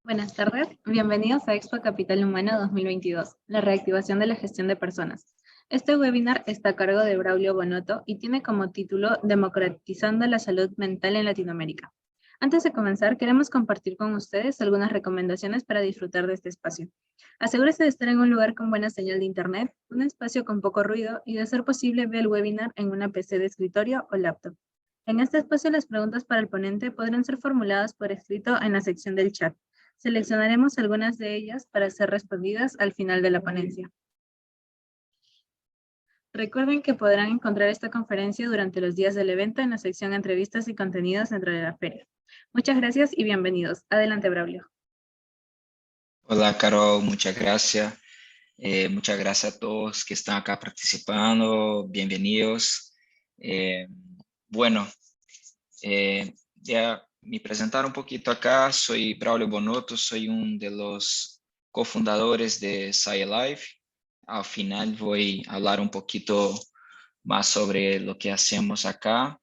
Buenas tardes, bienvenidos a Expo Capital Humano 2022, la reactivación de la gestión de personas. Este webinar está a cargo de Braulio Bonotto y tiene como título Democratizando la salud mental en Latinoamérica. Antes de comenzar, queremos compartir con ustedes algunas recomendaciones para disfrutar de este espacio. Asegúrese de estar en un lugar con buena señal de internet, un espacio con poco ruido y de ser posible ve el webinar en una PC de escritorio o laptop. En este espacio las preguntas para el ponente podrán ser formuladas por escrito en la sección del chat. Seleccionaremos algunas de ellas para ser respondidas al final de la ponencia. Recuerden que podrán encontrar esta conferencia durante los días del evento en la sección Entrevistas y Contenidos dentro de la feria. Muchas gracias y bienvenidos. Adelante, Braulio. Hola, Carol, muchas gracias. Muchas gracias a todos que están acá participando. Bienvenidos. Bueno, ya me presentar un poquito acá. Soy Braulio Bonotto, soy uno de los cofundadores de SciLife. Al final voy a hablar un poquito más sobre lo que hacemos acá.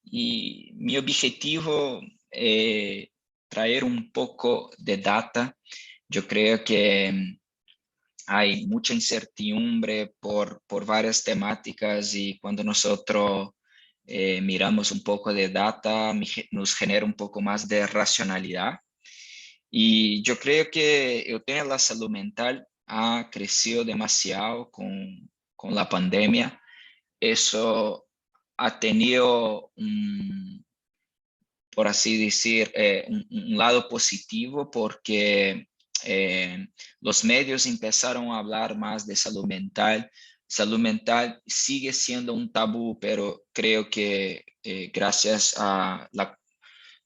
Y mi objetivo es traer un poco de data. Yo creo que hay mucha incertidumbre por varias temáticas y cuando nosotros miramos un poco de data, nos genera un poco más de racionalidad. Y yo creo que el tema de la salud mental ha crecido demasiado con la pandemia. Eso ha tenido por así decir, un lado positivo porque los medios empezaron a hablar más de salud mental. Salud mental sigue siendo un tabú, pero creo que gracias a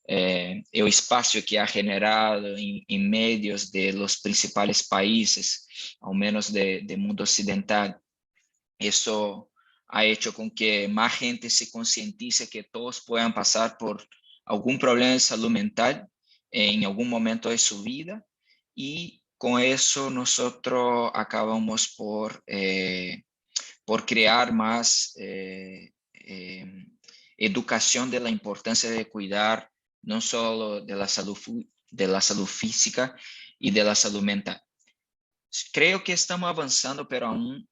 el espacio que ha generado en medios de los principales países, al menos del mundo occidental, eso ha hecho con que más gente se concientice que todos puedan pasar por algún problema de salud mental en algún momento de su vida y con eso nosotros acabamos por crear más educación de la importancia de cuidar no solo de la salud física y de la salud mental. Creo que estamos avanzando, pero aún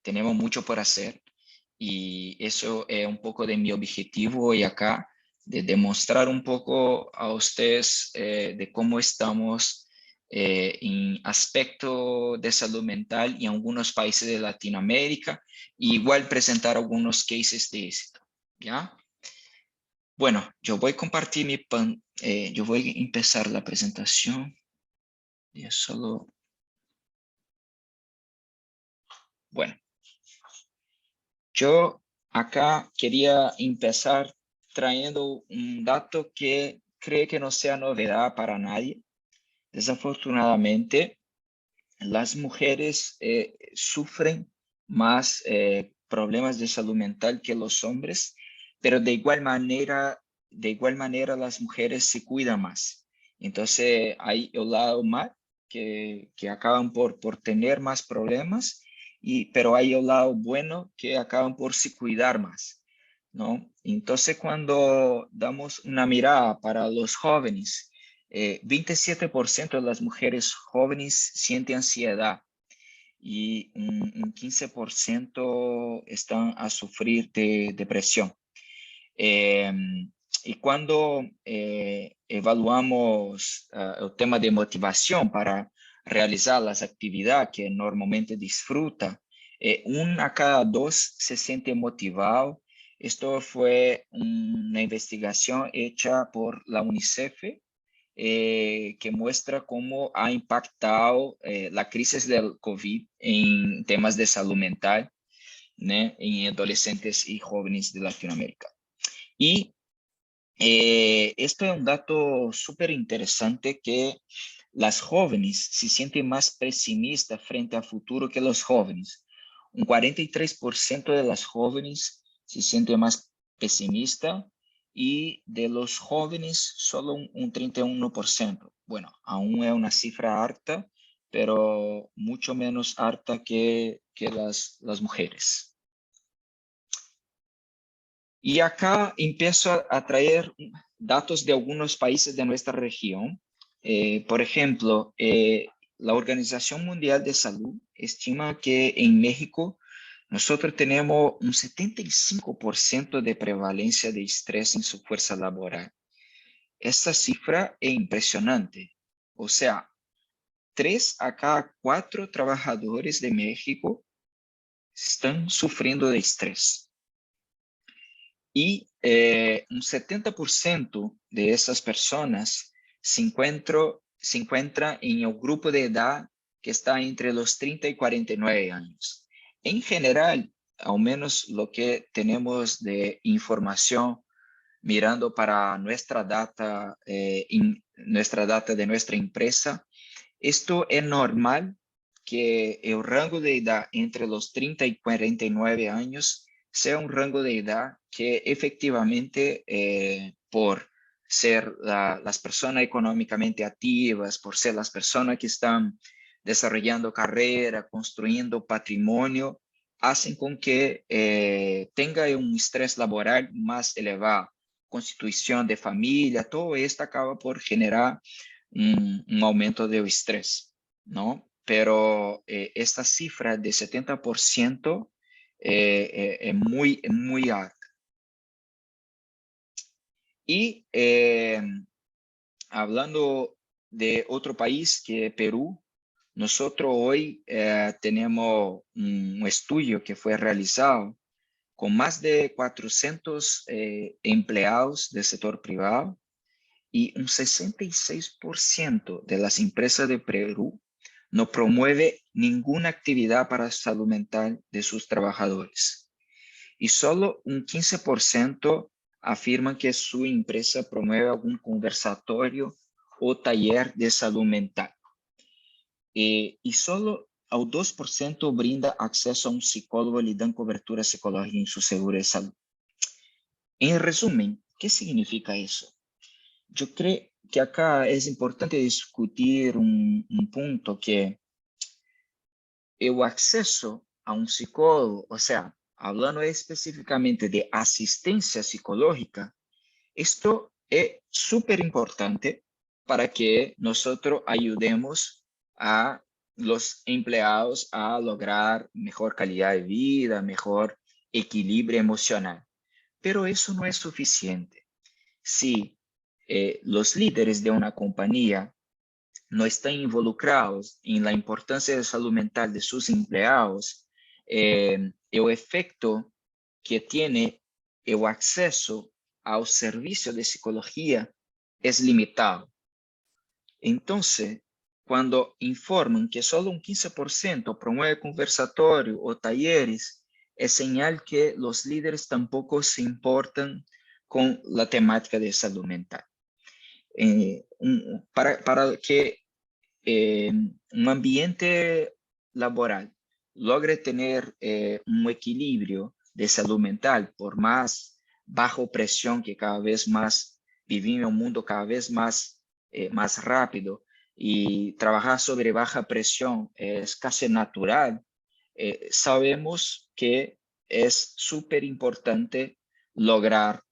tenemos mucho por hacer y eso es un poco de mi objetivo hoy acá, de demostrar un poco a ustedes de cómo estamos en aspecto de salud mental en algunos países de Latinoamérica y igual presentar algunos cases de éxito, ¿ya? Bueno, yo voy a compartir yo voy a empezar la presentación. Ya solo, bueno. Yo acá quería empezar trayendo un dato que creo que no sea novedad para nadie. Desafortunadamente, las mujeres sufren más problemas de salud mental que los hombres, pero de igual manera las mujeres se cuidan más. Entonces, hay el lado mal que acaban por tener más problemas, pero hay el lado bueno que acaban por se cuidar más, ¿no? Entonces, cuando damos una mirada para los jóvenes, 27% de las mujeres jóvenes sienten ansiedad y un 15% están a sufrir de depresión. Eh, y cuando evaluamos el tema de motivación para realizar las actividades que normalmente disfruta, una a cada dos se siente motivado. Esto fue una investigación hecha por la UNICEF que muestra cómo ha impactado la crisis del COVID en temas de salud mental, ¿no? En adolescentes y jóvenes de Latinoamérica. Y esto es un dato súper interesante que las jóvenes se sienten más pesimistas frente al futuro que los jóvenes. Un 43% de las jóvenes se sienten más pesimistas y de los jóvenes solo un 31%. Bueno, aún es una cifra alta, pero mucho menos alta que las mujeres. Y acá empiezo a traer datos de algunos países de nuestra región Por ejemplo, la Organización Mundial de Salud estima que en México nosotros tenemos un 75% de prevalencia de estrés en su fuerza laboral. Esta cifra es impresionante. O sea, 3 a cada 4 trabajadores de México están sufriendo de estrés. Y un 70% de esas personas se encuentra en el grupo de edad que está entre los 30 y 49 años. En general, al menos lo que tenemos de información mirando para nuestra data de nuestra empresa, esto es normal que el rango de edad entre los 30 y 49 años sea un rango de edad que efectivamente por ser las personas económicamente activas, por ser las personas que están desarrollando carrera, construyendo patrimonio, hacen con que tenga un estrés laboral más elevado, constitución de familia, todo esto acaba por generar un aumento del estrés, ¿no? Pero esta cifra de 70% es muy alta. Y hablando de otro país que es Perú, nosotros hoy tenemos un estudio que fue realizado con más de 400 empleados del sector privado y un 66% de las empresas de Perú no promueve ninguna actividad para la salud mental de sus trabajadores. Y solo un 15% afirman que su empresa promueve algún conversatorio o taller de salud mental. Y solo al 2% brinda acceso a un psicólogo y le dan cobertura psicológica en su seguro de salud. En resumen, ¿qué significa eso? Yo creo que acá es importante discutir un punto que el acceso a un psicólogo, o sea, hablando específicamente de asistencia psicológica, esto es súper importante para que nosotros ayudemos a los empleados a lograr mejor calidad de vida, mejor equilibrio emocional. Pero eso no es suficiente. Si los líderes de una compañía no están involucrados en la importancia de salud mental de sus empleados, el efecto que tiene el acceso al servicio de psicología es limitado. Entonces, cuando informan que solo un 15% promueve conversatorio o talleres, es señal que los líderes tampoco se importan con la temática de salud mental. Para que un ambiente laboral logre tener un equilibrio de salud mental por más bajo presión que cada vez más vivimos en un mundo cada vez más rápido y trabajar sobre baja presión es casi natural, sabemos que es súper importante lograr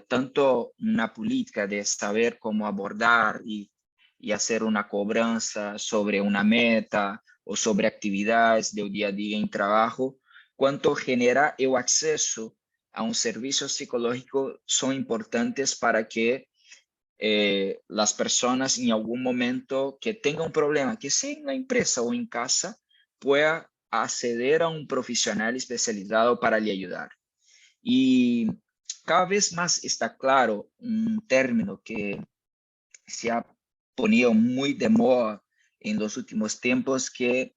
tanto una política de saber cómo abordar y hacer una cobranza sobre una meta o sobre actividades del día a día en trabajo, cuanto generar el acceso a un servicio psicológico son importantes para que las personas en algún momento que tengan un problema, que sea en la empresa o en casa, pueda acceder a un profesional especializado para le ayudar. Y cada vez más está claro un término que se ha ponido muy de moda en los últimos tiempos, que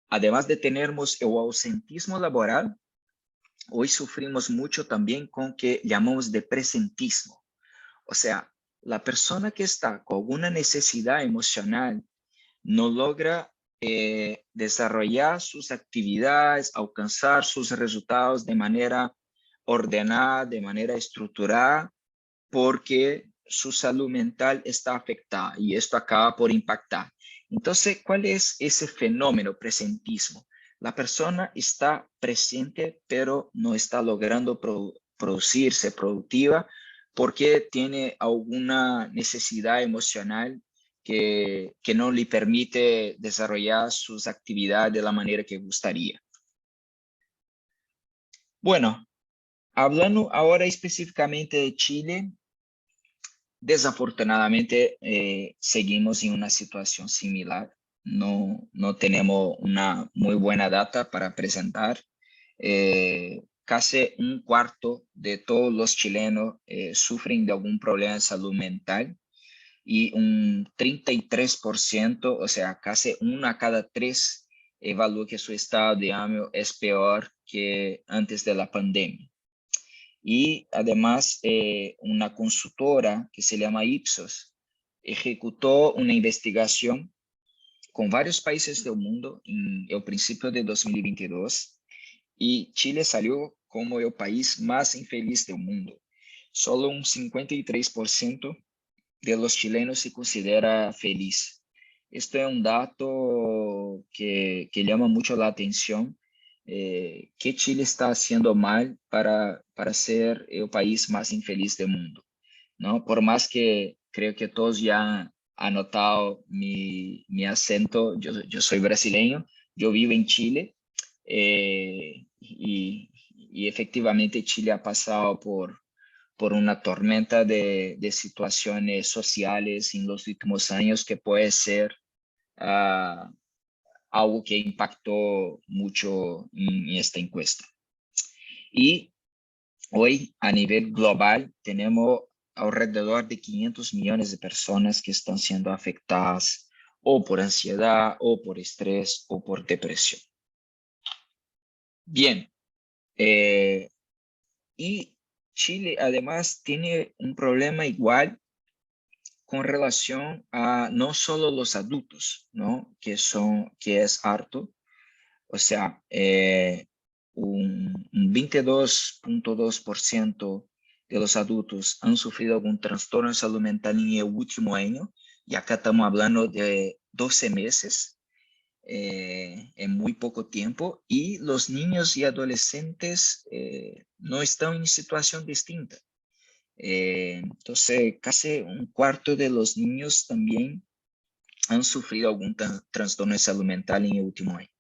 además de tenermos el ausentismo laboral, hoy sufrimos mucho también con que llamamos de presentismo. O sea, la persona que está con alguna necesidad emocional no logra desarrollar sus actividades, alcanzar sus resultados de manera ordenada, de manera estructurada, porque su salud mental está afectada y esto acaba por impactar. Entonces, ¿cuál es ese fenómeno presentismo? La persona está presente, pero no está logrando producirse productiva porque tiene alguna necesidad emocional que no le permite desarrollar sus actividades de la manera que gustaría. Bueno, hablando ahora específicamente de Chile, desafortunadamente seguimos en una situación similar. No tenemos una muy buena data para presentar. Casi un cuarto de todos los chilenos sufren de algún problema de salud mental y un 33%, o sea, casi uno a cada tres, evalúa que su estado de ánimo es peor que antes de la pandemia. Y además, una consultora que se llama Ipsos ejecutó una investigación con varios países del mundo en el principio de 2022 y Chile salió como el país más infeliz del mundo. Solo un 53% de los chilenos se considera feliz. Esto es un dato que llama mucho la atención. ¿Qué Chile está haciendo mal para ser el país más infeliz del mundo? ¿No? Por más que creo que todos ya han notado mi acento, yo soy brasileño, yo vivo en Chile y efectivamente Chile ha pasado por una tormenta de situaciones sociales en los últimos años que puede ser algo que impactó mucho en esta encuesta. Y hoy a nivel global tenemos alrededor de 500 millones de personas que están siendo afectadas o por ansiedad o por estrés o por depresión. Bien, y Chile además tiene un problema igual con relación a no solo los adultos, ¿no? Que es harto, o sea, un 22.2% de los adultos han sufrido algún trastorno de salud mental en el último año, y acá estamos hablando de 12 meses, en muy poco tiempo, y los niños y adolescentes no están en situación distinta. Entonces, casi un cuarto de los niños también han sufrido algún trastorno de salud mental en el último año.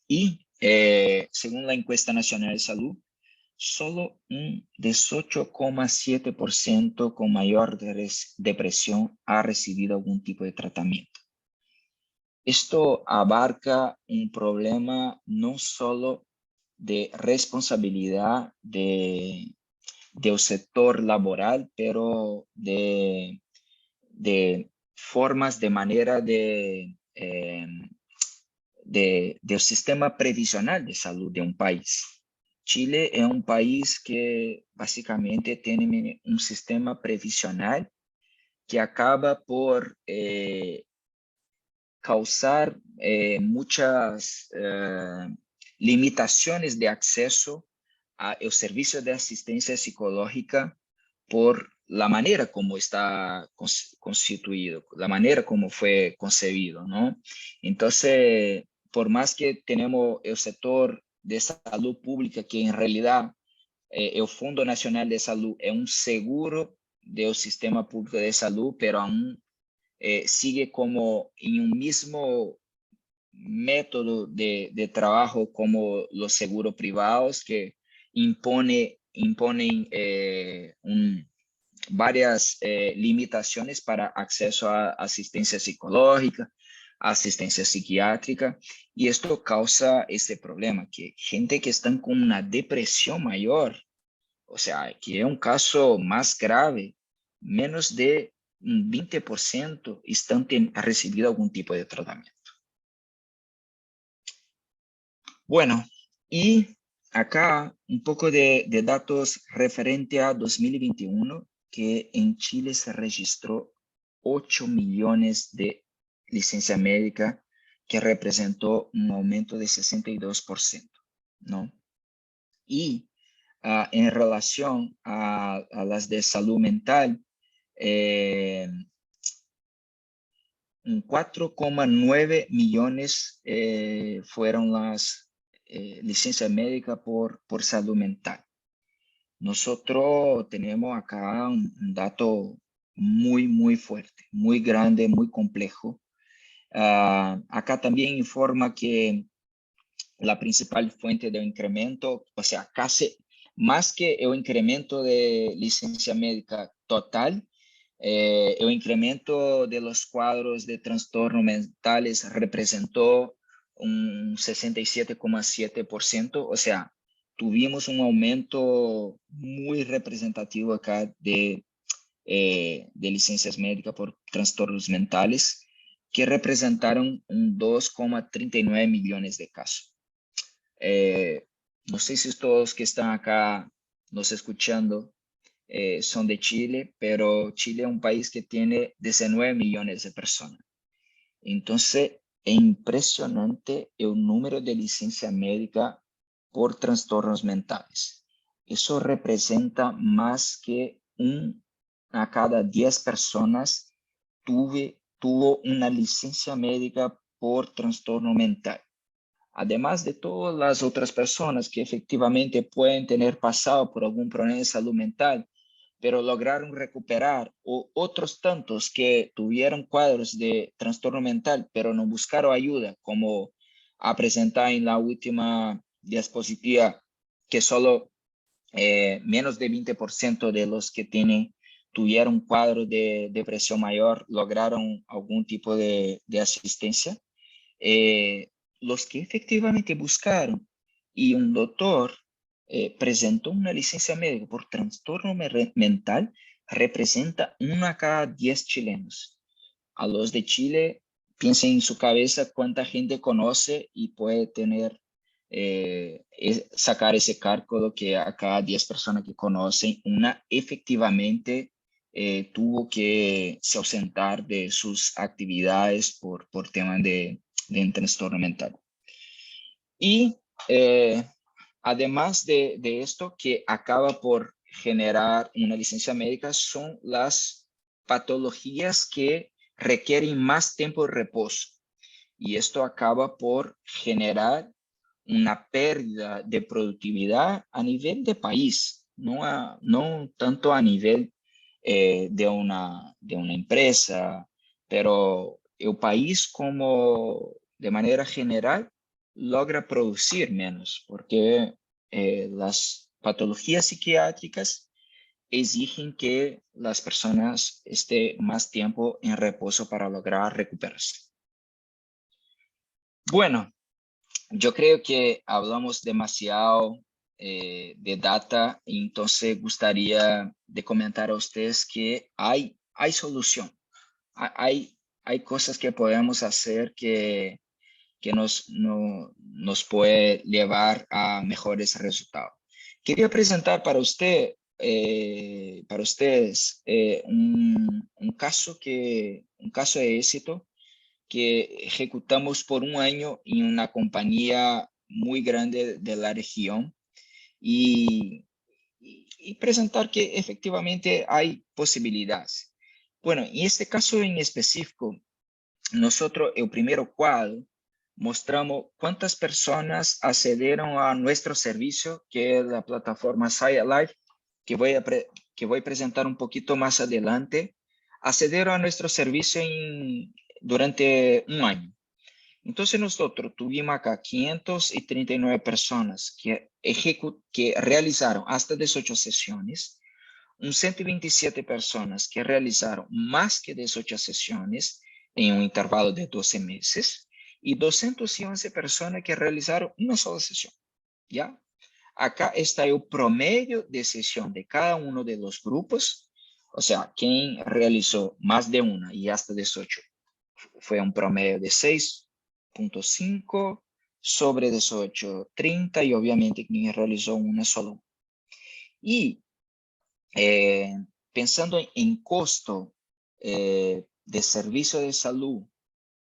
Y según la encuesta nacional de salud, solo un 18,7% con mayor depresión ha recibido algún tipo de tratamiento. Esto abarca un problema no solo de responsabilidad del sector laboral, pero de formas de manera del sistema previsional de salud de un país. Chile es un país que básicamente tiene un sistema previsional que acaba por causar muchas limitaciones de acceso al servicio de asistencia psicológica por la manera como está constituido, la manera como fue concebido, ¿no? Entonces, por más que tenemos el sector de salud pública, que en realidad el Fondo Nacional de Salud es un seguro del sistema público de salud, pero aún sigue como en un mismo método de trabajo como los seguros privados que imponen varias limitaciones para acceso a asistencia psicológica, asistencia psiquiátrica, y esto causa este problema, que gente que están con una depresión mayor, o sea, que es un caso más grave, menos de un 20% están recibido algún tipo de tratamiento. Bueno, y acá un poco de datos referente a 2021, que en Chile se registró 8 millones de licencia médica, que representó un aumento de 62%, ¿no? Y en relación a las de salud mental, 4,9 millones fueron las licencias médicas por salud mental. Nosotros tenemos acá un dato muy fuerte, muy grande, muy complejo. Acá también informa que la principal fuente de incremento, o sea, casi más que el incremento de licencia médica total, el incremento de los cuadros de trastornos mentales representó un 67,7%, o sea, tuvimos un aumento muy representativo acá de licencias médicas por trastornos mentales, que representaron un 2,39 millones de casos. No sé si todos que están acá nos escuchando son de Chile, pero Chile es un país que tiene 19 millones de personas. Entonces, es impresionante el número de licencia médica por trastornos mentales. Eso representa más que a cada 10 personas tuvo una licencia médica por trastorno mental. Además de todas las otras personas que efectivamente pueden tener pasado por algún problema de salud mental, pero lograron recuperar, o otros tantos que tuvieron cuadros de trastorno mental, pero no buscaron ayuda, como ha presentado en la última diapositiva, que solo menos de 20% de los que tuvieron cuadro de depresión mayor lograron algún tipo de asistencia. Los que efectivamente buscaron y un doctor presentó una licencia médica por trastorno mental, representa 1 a cada 10 chilenos. A los de Chile, piensen en su cabeza cuánta gente conoce y puede sacar ese cálculo que a cada 10 personas que conocen, una efectivamente tuvo que se ausentar de sus actividades por temas de trastorno mental. Y además de esto que acaba por generar una licencia médica, son las patologías que requieren más tiempo de reposo. Y esto acaba por generar una pérdida de productividad a nivel de país, no tanto a nivel de una empresa, pero el país como de manera general logra producir menos, porque las patologías psiquiátricas exigen que las personas estén más tiempo en reposo para lograr recuperarse. Bueno, yo creo que hablamos demasiado de data, entonces gustaría de comentar a ustedes que hay solución, hay cosas que podemos hacer que nos puede llevar a mejores resultados. Quería presentar para ustedes un caso de éxito que ejecutamos por un año en una compañía muy grande de la región y presentar que efectivamente hay posibilidades. Bueno, en este caso en específico, nosotros, el primer cuadro, mostramos cuántas personas accedieron a nuestro servicio, que es la plataforma SciLife, que voy a presentar un poquito más adelante. Accedieron a nuestro servicio durante un año. Entonces nosotros tuvimos acá 539 personas que realizaron hasta 18 sesiones, 127 personas que realizaron más que 18 sesiones en un intervalo de 12 meses y 211 personas que realizaron una sola sesión. ¿Ya? Acá está el promedio de sesión de cada uno de los grupos. O sea, quien realizó más de una y hasta 18 fue un promedio de 6,5 sobre 18, 30 y obviamente quien realizó una sola. Y pensando en costo de servicio de salud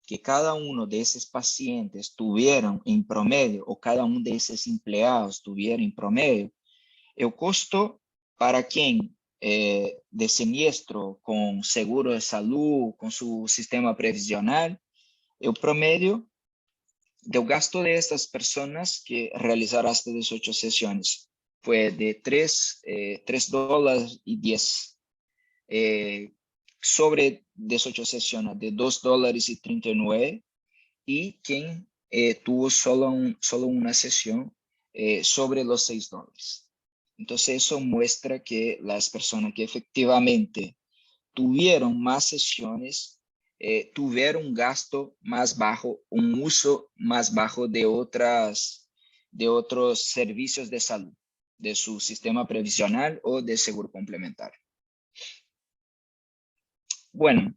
que cada uno de esos pacientes tuvieron en promedio o cada uno de esos empleados tuvieron en promedio, el costo para quien de siniestro con seguro de salud, con su sistema previsional, el promedio del gasto de estas personas que realizaron hasta 18 sesiones fue de $3.10. sobre 18 sesiones de $2.39 y quien tuvo solo una sesión sobre los $6. Entonces eso muestra que las personas que efectivamente tuvieron más sesiones, tuvieron un gasto más bajo, un uso más bajo de otros servicios de salud, de su sistema previsional o de seguro complementario. Bueno,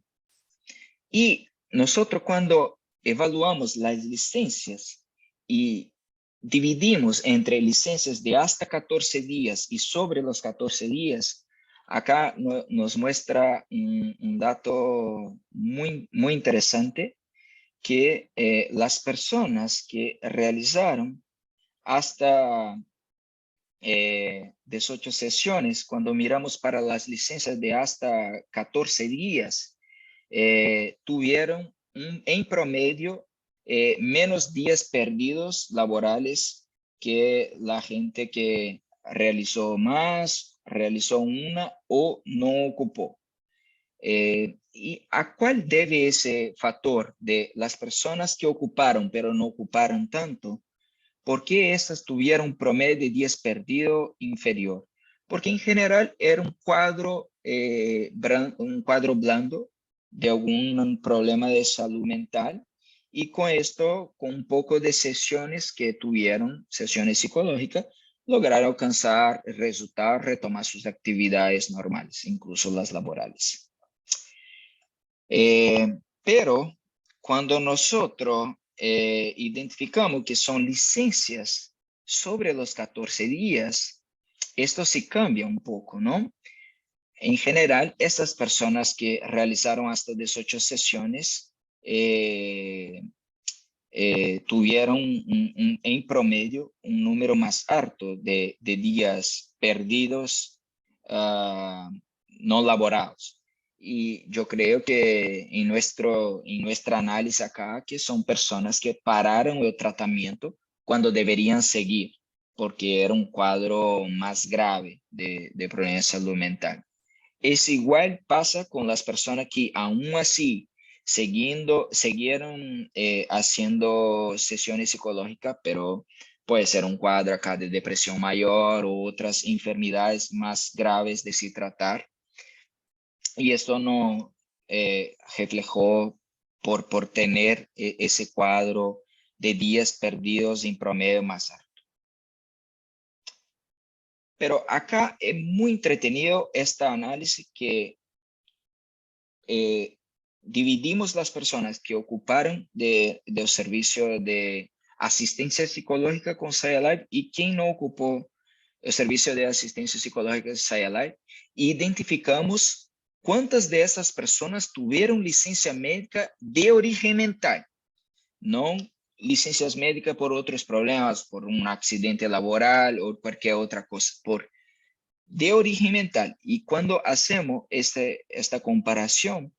y nosotros cuando evaluamos las licencias y dividimos entre licencias de hasta 14 días y sobre los 14 días, acá nos muestra un dato muy interesante que las personas que realizaron hasta 18 sesiones, cuando miramos para las licencias de hasta 14 días, tuvieron en promedio menos días perdidos laborales que la gente que realizó más, realizó una o no ocupó. ¿Y a cuál debe ese factor de las personas que ocuparon pero no ocuparon tanto? ¿Por qué estas tuvieron un promedio de 10 perdido inferior? Porque en general era un cuadro blando de algún problema de salud mental y con esto, con un poco de sesiones que tuvieron, sesiones psicológicas, lograron alcanzar el resultado, retomar sus actividades normales, incluso las laborales. Pero cuando nosotros identificamos que son licencias sobre los 14 días, esto sí cambia un poco, ¿no? En general, estas personas que realizaron hasta 18 sesiones tuvieron en promedio un número más alto de días perdidos no laborados. Y yo creo que en nuestra análisis acá, que son personas que pararon el tratamiento cuando deberían seguir, porque era un cuadro más grave de problema de salud mental. Es igual pasa con las personas que aún así siguieron haciendo sesiones psicológicas, pero puede ser un cuadro acá de depresión mayor o otras enfermedades más graves de se tratar. Y esto no reflejó por tener ese cuadro de días perdidos en promedio más alto. Pero acá es muy entretenido este análisis que dividimos las personas que ocuparon del servicio de asistencia psicológica con Say Alive y quien no ocupó el servicio de asistencia psicológica de Say Alive. E identificamos cuántas de esas personas tuvieron licencia médica de origen mental, no licencias médicas por otros problemas, por un accidente laboral o cualquier otra cosa, de origen mental. Y cuando hacemos esta comparación,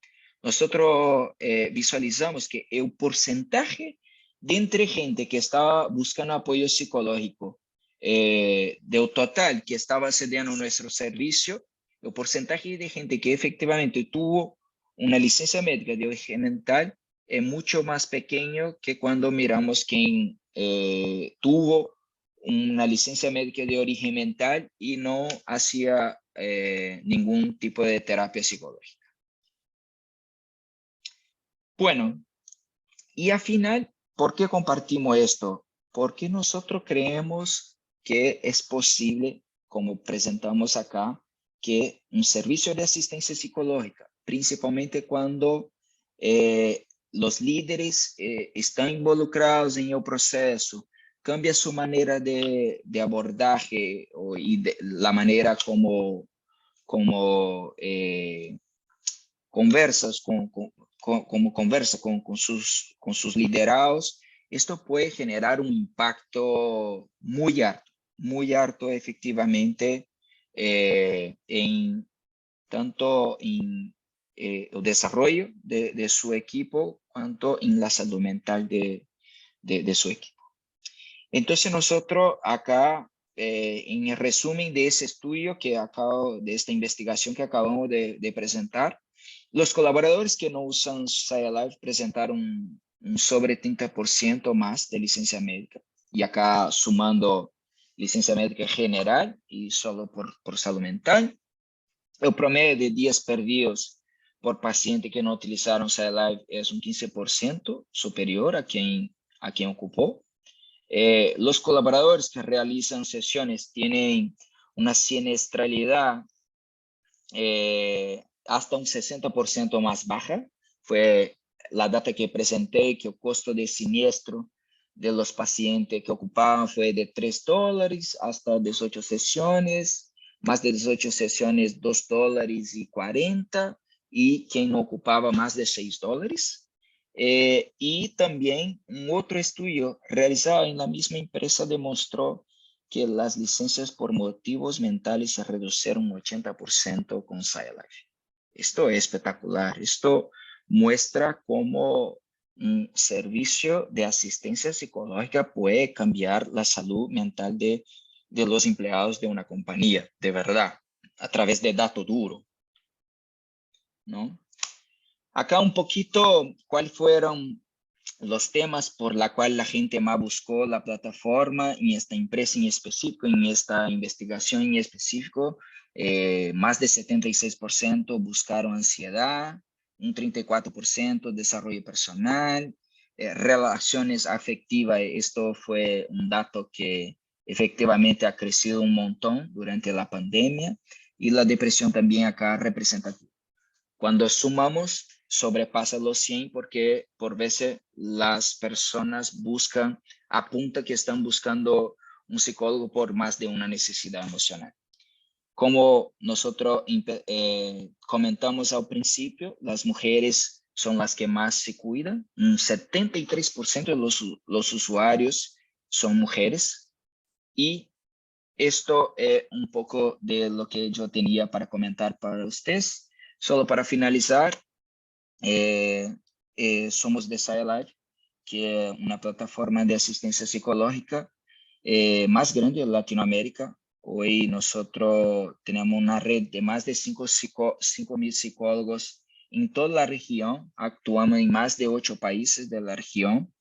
nosotros visualizamos que el porcentaje de entre gente que estaba buscando apoyo psicológico del total que estaba accediendo a nuestro servicio, el porcentaje de gente que efectivamente tuvo una licencia médica de origen mental es mucho más pequeño que cuando miramos quien tuvo una licencia médica de origen mental y no hacía ningún tipo de terapia psicológica. Bueno, y al final, ¿por qué compartimos esto? Porque nosotros creemos que es posible, como presentamos acá, que un servicio de asistencia psicológica, principalmente cuando los líderes están involucrados en el proceso, cambia su manera de abordaje y la manera como conversas como conversa con sus liderados, esto puede generar un impacto muy harto efectivamente tanto en el desarrollo de su equipo, cuanto en la salud mental de su equipo. Entonces nosotros acá en el resumen de ese estudio de esta investigación que acabamos de presentar, los colaboradores que no usan SciLife presentaron un sobre 30% más de licencia médica. Y acá sumando licencia médica general y solo por salud mental. El promedio de días perdidos por paciente que no utilizaron SciLife es un 15% superior a quien ocupó. Los colaboradores que realizan sesiones tienen una siniestralidad hasta un 60% más baja. Fue la data que presenté, que el costo de siniestro de los pacientes que ocupaban fue de $3 hasta 18 sesiones, más de 18 sesiones $2.40, y quien no ocupaba más de $6. Y también un otro estudio realizado en la misma empresa demostró que las licencias por motivos mentales se redujeron un 80% con SciLife. Esto es espectacular. Esto muestra cómo un servicio de asistencia psicológica puede cambiar la salud mental de los empleados de una compañía, de verdad, a través de dato duro, ¿no? Acá un poquito, ¿cuáles fueron los temas por la cual la gente más buscó la plataforma en esta empresa en específico, en esta investigación en específico? Más de 76% buscaron ansiedad, un 34% desarrollo personal, relaciones afectivas. Esto fue un dato que efectivamente ha crecido un montón durante la pandemia, y la depresión también acá representativa. Cuando sumamos, sobrepasa los 100 porque por veces las personas apunta que están buscando un psicólogo por más de una necesidad emocional. Como nosotros comentamos al principio, las mujeres son las que más se cuidan. Un 73% de los usuarios son mujeres, y esto es un poco de lo que yo tenía para comentar para ustedes. Solo para finalizar, somos de SciLife, que es una plataforma de asistencia psicológica más grande de Latinoamérica. Hoy nosotros tenemos una red de más de 5.000 psicólogos en toda la región. Actuamos en más de 8 países de la región,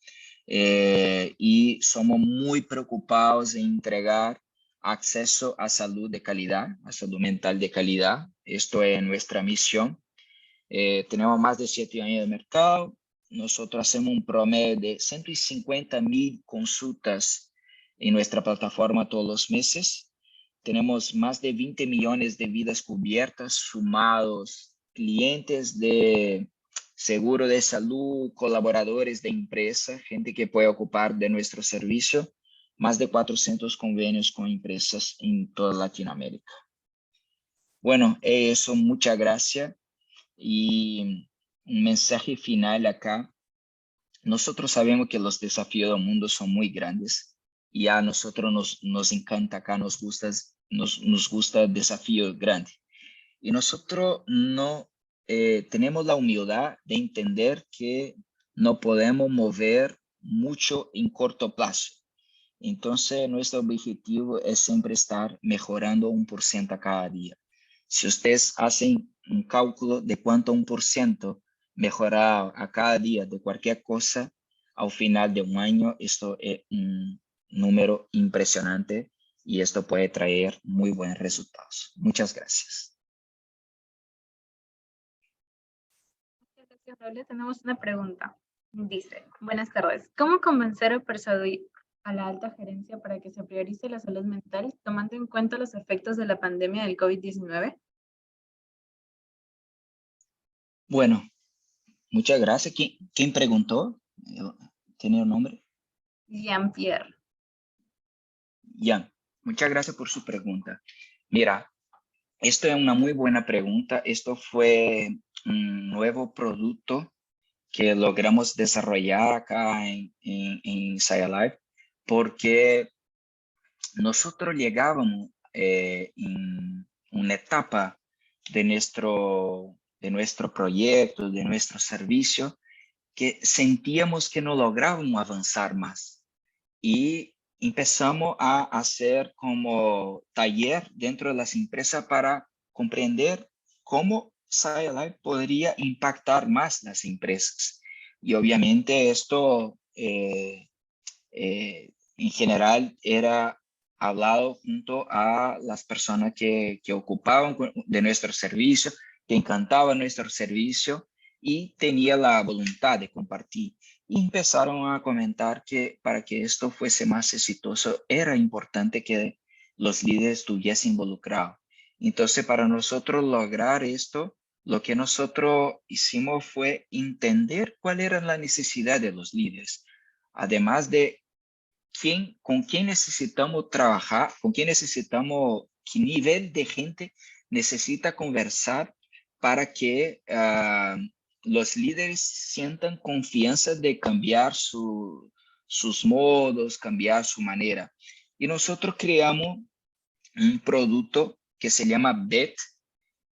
y somos muy preocupados en entregar acceso a salud de calidad, a salud mental de calidad. Esto es nuestra misión. Tenemos más de 7 años de mercado. Nosotros hacemos un promedio de 150,000 consultas en nuestra plataforma todos los meses. Tenemos más de 20 millones de vidas cubiertas, sumados clientes de seguro de salud, colaboradores de empresa, gente que puede ocupar de nuestro servicio, más de 400 convenios con empresas en toda Latinoamérica. Bueno, eso, muchas gracias. Y un mensaje final acá. Nosotros sabemos que los desafíos del mundo son muy grandes, y a nosotros nos encanta acá, nos gusta el desafío grande. Y nosotros no tenemos la humildad de entender que no podemos mover mucho en corto plazo. Entonces, nuestro objetivo es siempre estar mejorando 1% a cada día. Si ustedes hacen un cálculo de cuánto 1% mejorar a cada día de cualquier cosa, al final de un año, esto es un número impresionante, y esto puede traer muy buenos resultados. Muchas gracias. Muchas gracias, Braulio. Tenemos una pregunta. Dice, buenas tardes. ¿Cómo convencer o persuadir a la alta gerencia para que se priorice la salud mental tomando en cuenta los efectos de la pandemia del COVID-19? Bueno, muchas gracias. ¿Quién preguntó? ¿Tiene un nombre? Jean-Pierre. Jan, muchas gracias por su pregunta. Mira, esto es una muy buena pregunta. Esto fue un nuevo producto que logramos desarrollar acá en SciLife, porque nosotros llegábamos en una etapa de nuestro proyecto, de nuestro servicio, que sentíamos que no lográbamos avanzar más. Y empezamos a hacer como taller dentro de las empresas para comprender cómo SciLife podría impactar más las empresas. Y obviamente esto en general era hablado junto a las personas que ocupaban de nuestro servicio, que encantaban nuestro servicio y tenía la voluntad de compartir. Y empezaron a comentar que para que esto fuese más exitoso era importante que los líderes estuviesen involucrados. Entonces, para nosotros lograr esto, lo que nosotros hicimos fue entender cuál era la necesidad de los líderes, además de con quién necesitamos trabajar, con quién necesitamos, qué nivel de gente necesita conversar para que los líderes sientan confianza de cambiar sus modos, cambiar su manera. Y nosotros creamos un producto que se llama BET,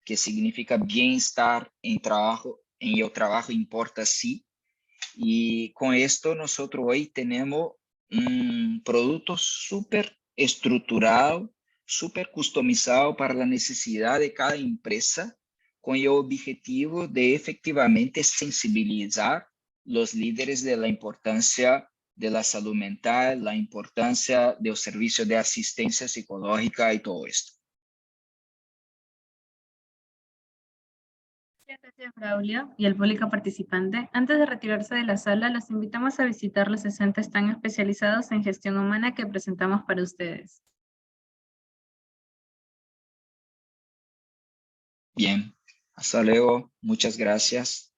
que significa bienestar en el trabajo importa sí. Y con esto nosotros hoy tenemos un producto súper estructurado, súper customizado para la necesidad de cada empresa, con el objetivo de efectivamente sensibilizar los líderes de la importancia de la salud mental, la importancia del servicio de asistencia psicológica y todo esto. Gracias, Braulio, y al público participante. Antes de retirarse de la sala, los invitamos a visitar los 60 stands especializados en gestión humana que presentamos para ustedes. Bien, hasta luego, muchas gracias.